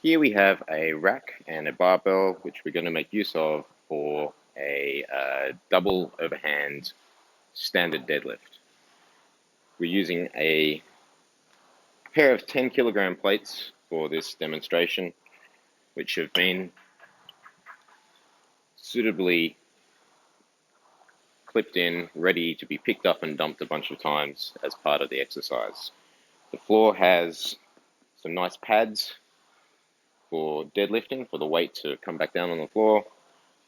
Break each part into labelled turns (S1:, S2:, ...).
S1: Here we have a rack and a barbell, which we're going to make use of for a double overhand standard deadlift. We're using a pair of 10 kilogram plates for this demonstration, which have been suitably clipped in, ready to be picked up and dumped a bunch of times as part of the exercise. The floor has some nice pads for deadlifting, for the weight to come back down on the floor,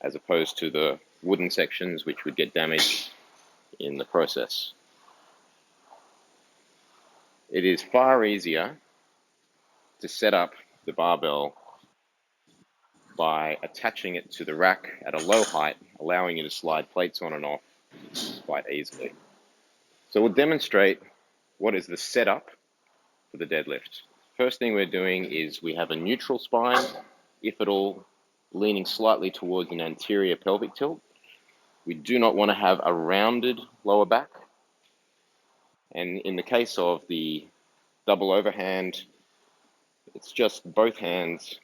S1: as opposed to the wooden sections which would get damaged in the process. It is far easier to set up the barbell by attaching it to the rack at a low height, allowing you to slide plates on and off quite easily. So we'll demonstrate what is the setup for the deadlift. First thing we're doing is we have a neutral spine, if at all, leaning slightly towards an anterior pelvic tilt. We do not want to have a rounded lower back. And in the case of the double overhand, it's just both hands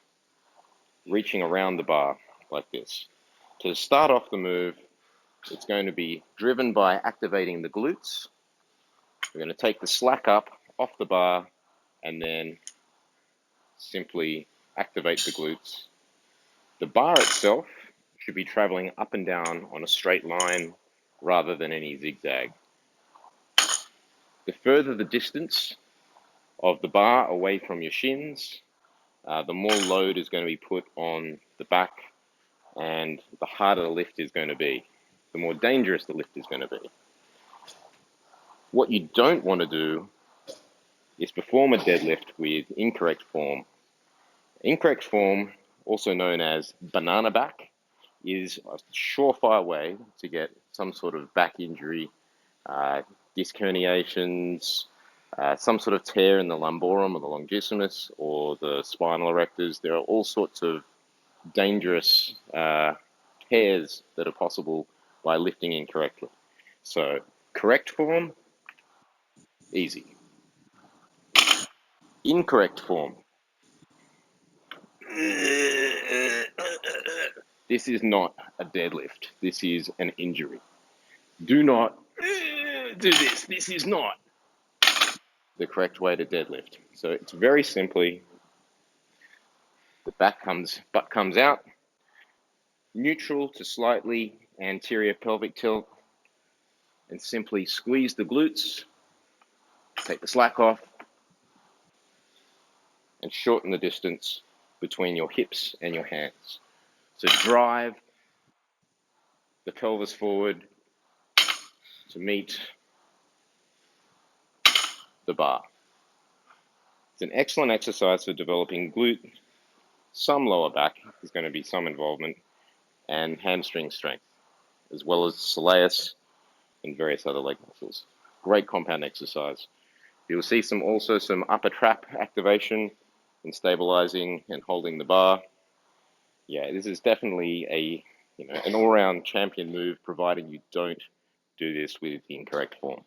S1: reaching around the bar like this. To start off the move, it's going to be driven by activating the glutes. We're going to take the slack up off the bar and then simply activate the glutes. The bar itself should be traveling up and down on a straight line rather than any zigzag. The further the distance of the bar away from your shins, the more load is going to be put on the back, and the harder the lift is going to be, the more dangerous the lift is going to be. What you don't want to do is perform a deadlift with incorrect form. Incorrect form, also known as banana back, is a surefire way to get some sort of back injury, disc herniations, some sort of tear in the lumborum or the longissimus or the spinal erectors. There are all sorts of dangerous tears that are possible by lifting incorrectly. So correct form, easy. Incorrect form. This is not a deadlift. This is an injury. Do not do this. This is not the correct way to deadlift. So it's very simply, the butt comes out, neutral to slightly anterior pelvic tilt, and simply squeeze the glutes, take the slack off, and shorten the distance between your hips and your hands. So drive the pelvis forward to meet the bar. It's an excellent exercise for developing glute, some lower back, there's going to be some involvement, and hamstring strength, as well as soleus and various other leg muscles. Great compound exercise. You'll see also some upper trap activation in stabilizing and holding the bar. Yeah, this is definitely an all-round champion move, provided you don't do this with the incorrect form.